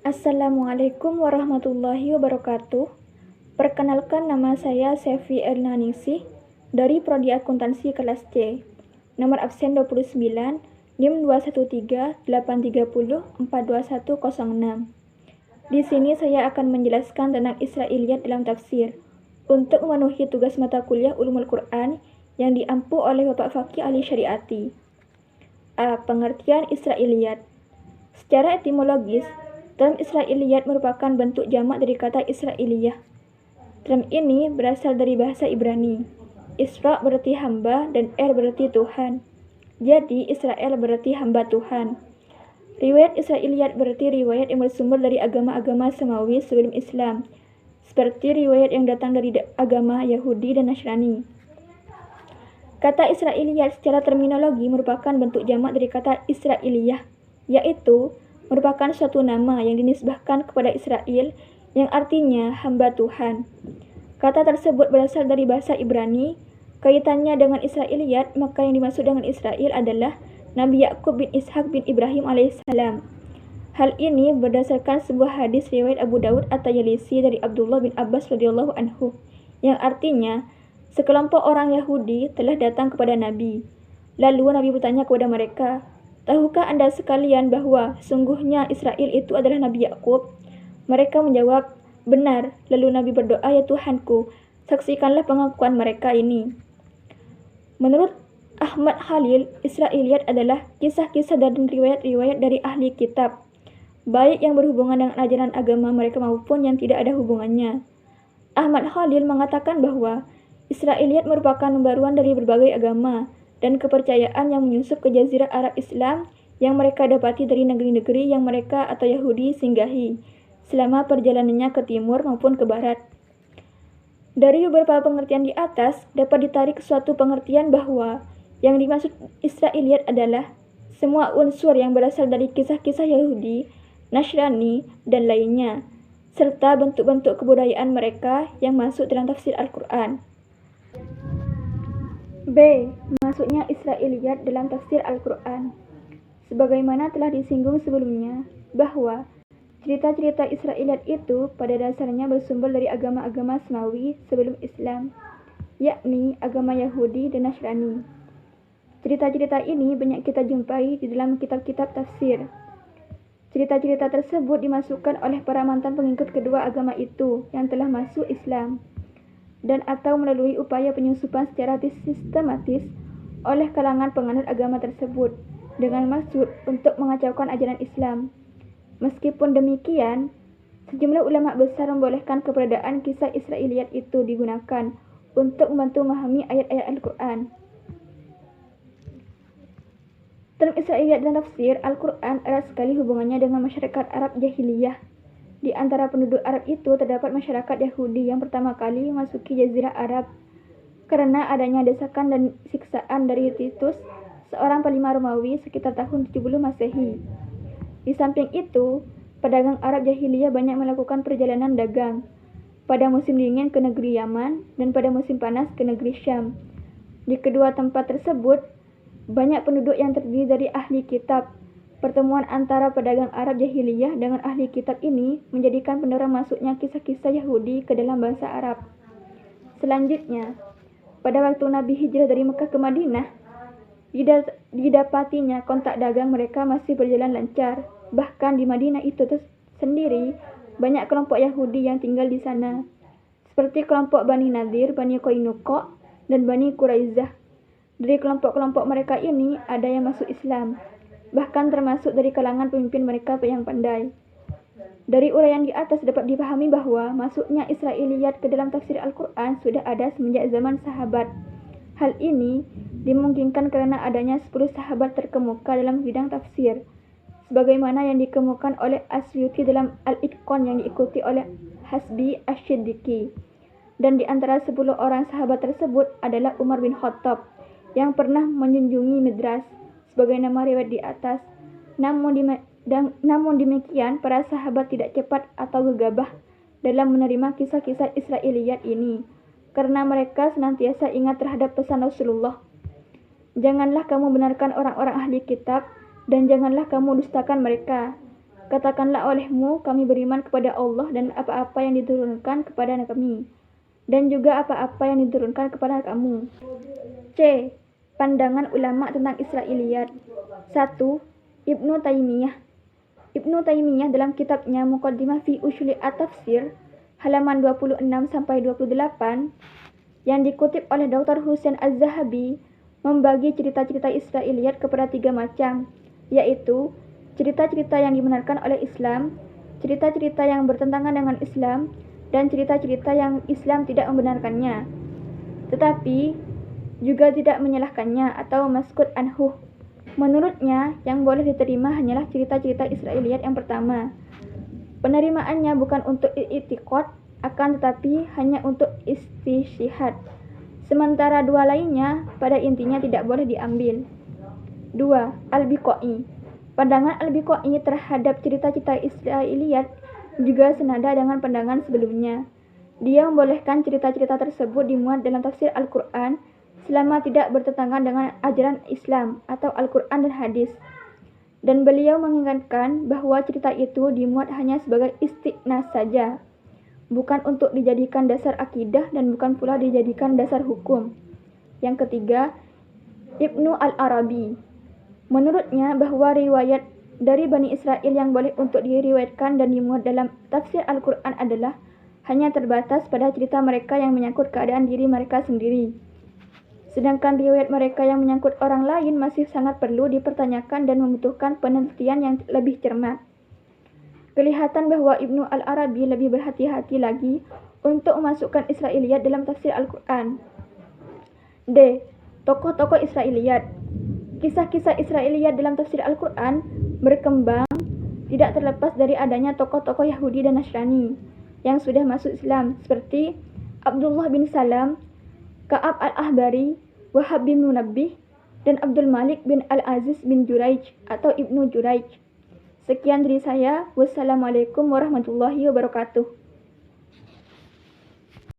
Assalamualaikum warahmatullahi wabarakatuh. Perkenalkan, nama saya Sefi Ernanisi dari Prodi Akuntansi kelas C. Nomor absen 29, NIM 213-830-42106. Di sini saya akan menjelaskan tentang Israiliyat dalam tafsir untuk memenuhi tugas mata kuliah Ulumul Quran yang diampu oleh Bapak Fakih Ali Syariati. A. Pengertian Israiliyat. Secara etimologis, term Israiliyat merupakan bentuk jamak dari kata Israiliyah. Term ini berasal dari bahasa Ibrani. Isra berarti hamba dan El berarti Tuhan. Jadi Israel berarti hamba Tuhan. Riwayat Israiliyat berarti riwayat yang bersumber dari agama-agama semawi sebelum Islam, seperti riwayat yang datang dari agama Yahudi dan Nasrani. Kata Israiliyat secara terminologi merupakan bentuk jamak dari kata Israiliyah, yaitu merupakan suatu nama yang dinisbahkan kepada Israel yang artinya hamba Tuhan. Kata tersebut berasal dari bahasa Ibrani. Kaitannya dengan Israiliyat, maka yang dimaksud dengan Israel adalah Nabi Yakub bin Ishak bin Ibrahim alaihissalam. Hal ini berdasarkan sebuah hadis riwayat Abu Daud At-Tayalisi dari Abdullah bin Abbas radhiyallahu anhu, yang artinya sekelompok orang Yahudi telah datang kepada Nabi. Lalu Nabi bertanya kepada mereka, "Tahukah Anda sekalian bahwa sungguhnya Israel itu adalah Nabi Yakub?" Mereka menjawab, "Benar." Lalu Nabi berdoa, "Ya Tuhanku, saksikanlah pengakuan mereka ini." Menurut Ahmad Khalil, Israiliyat adalah kisah-kisah dan riwayat-riwayat dari ahli kitab, baik yang berhubungan dengan ajaran agama mereka maupun yang tidak ada hubungannya. Ahmad Khalil mengatakan bahwa Israiliyat merupakan pembaruan dari berbagai agama dan kepercayaan yang menyusup ke Jazirah Arab Islam yang mereka dapati dari negeri-negeri yang mereka atau Yahudi singgahi selama perjalanannya ke timur maupun ke barat. Dari beberapa pengertian di atas dapat ditarik suatu pengertian bahwa yang dimaksud Israiliyat adalah semua unsur yang berasal dari kisah-kisah Yahudi, Nasrani, dan lainnya, serta bentuk-bentuk kebudayaan mereka yang masuk dalam tafsir Al-Quran. B. Masuknya Israiliyat dalam tafsir Al-Quran. Sebagaimana telah disinggung sebelumnya, bahwa cerita-cerita Israiliyat itu pada dasarnya bersumber dari agama-agama semawi sebelum Islam, yakni agama Yahudi dan Nasrani. Cerita-cerita ini banyak kita jumpai di dalam kitab-kitab tafsir. Cerita-cerita tersebut dimasukkan oleh para mantan pengikut kedua agama itu yang telah masuk Islam, dan atau melalui upaya penyusupan secara sistematis oleh kalangan penganut agama tersebut dengan maksud untuk mengacaukan ajaran Islam. Meskipun demikian, sejumlah ulama besar membolehkan keberadaan kisah Israiliyat itu digunakan untuk membantu memahami ayat-ayat Al-Quran. Term Israiliyat dalam tafsir Al-Quran erat sekali hubungannya dengan masyarakat Arab Jahiliyah. Di antara penduduk Arab itu terdapat masyarakat Yahudi yang pertama kali memasuki Jazirah Arab karena adanya desakan dan siksaan dari Titus, seorang panglima Romawi sekitar tahun 70 Masehi. Di samping itu, pedagang Arab Jahiliyah banyak melakukan perjalanan dagang pada musim dingin ke negeri Yaman dan pada musim panas ke negeri Syam. Di kedua tempat tersebut, banyak penduduk yang terdiri dari ahli kitab. Pertemuan antara pedagang Arab Jahiliyah dengan ahli kitab ini menjadikan pendorong masuknya kisah-kisah Yahudi ke dalam bahasa Arab. Selanjutnya, pada waktu Nabi hijrah dari Mekah ke Madinah, didapatinya kontak dagang mereka masih berjalan lancar. Bahkan di Madinah itu sendiri, banyak kelompok Yahudi yang tinggal di sana, seperti kelompok Bani Nadir, Bani Qainuqa, dan Bani Quraizah. Dari kelompok-kelompok mereka ini ada yang masuk Islam, bahkan termasuk dari kalangan pemimpin mereka yang pandai. Dari uraian di atas dapat dipahami bahwa masuknya Israiliyat ke dalam tafsir Al-Quran sudah ada semenjak zaman sahabat. Hal ini dimungkinkan karena adanya 10 sahabat terkemuka dalam bidang tafsir, sebagaimana yang dikemukakan oleh Asyuti dalam Al-Itqan yang diikuti oleh Hasbi Asy-Siddiqi. Dan di antara 10 orang sahabat tersebut adalah Umar bin Khattab yang pernah menjunjungi midras, sebagaimana riwayat di atas. Namun demikian, para sahabat tidak cepat atau gegabah dalam menerima kisah-kisah Israiliyat ini, karena mereka senantiasa ingat terhadap pesan Rasulullah. Janganlah kamu benarkan orang-orang ahli kitab, dan janganlah kamu dustakan mereka. Katakanlah olehmu, kami beriman kepada Allah dan apa-apa yang diturunkan kepada kami, dan juga apa-apa yang diturunkan kepada kamu. C. Pandangan ulama tentang Israiliyat. 1. Ibnu Taimiyah. Ibnu Taimiyah dalam kitabnya Muqaddimah fi Ushuli at-Tafsir halaman 26-28 yang dikutip oleh Dr. Husain Az-Zahabi membagi cerita-cerita Israiliyat kepada 3 macam, yaitu cerita-cerita yang dibenarkan oleh Islam, cerita-cerita yang bertentangan dengan Islam, dan cerita-cerita yang Islam tidak membenarkannya, tetapi juga tidak menyalahkannya atau maskut anhu. Menurutnya, yang boleh diterima hanyalah cerita-cerita Israiliyat yang pertama. Penerimaannya bukan untuk i'tiqad, akan tetapi hanya untuk istishhad. Sementara 2 lainnya pada intinya tidak boleh diambil. 2. Al-Biqai. Pandangan Al-Biqai terhadap cerita-cerita Israiliyat juga senada dengan pandangan sebelumnya. Dia membolehkan cerita-cerita tersebut dimuat dalam tafsir Al-Quran selama tidak bertentangan dengan ajaran Islam atau Al-Quran dan hadis. Dan beliau mengingatkan bahwa cerita itu dimuat hanya sebagai istiqnas saja, bukan untuk dijadikan dasar akidah dan bukan pula dijadikan dasar hukum. Yang ketiga, Ibnu Al-Arabi. Menurutnya bahwa riwayat dari Bani Israel yang boleh untuk diriwayatkan dan dimuat dalam tafsir Al-Quran adalah hanya terbatas pada cerita mereka yang menyangkut keadaan diri mereka sendiri. Sedangkan riwayat mereka yang menyangkut orang lain masih sangat perlu dipertanyakan dan membutuhkan penelitian yang lebih cermat. Kelihatan bahwa Ibnu Al-Arabi lebih berhati-hati lagi untuk memasukkan Israiliyat dalam tafsir Al-Quran. D. Tokoh-tokoh Israiliyat. Kisah-kisah Israiliyat dalam tafsir Al-Quran berkembang tidak terlepas dari adanya tokoh-tokoh Yahudi dan Nasrani yang sudah masuk Islam seperti Abdullah bin Salam, Ka'ab al-Ahbari, Wahab bin Munabbih, dan Abdul Malik bin Al-Aziz bin Juraij atau Ibnu Juraij. Sekian dari saya. Wassalamualaikum warahmatullahi wabarakatuh.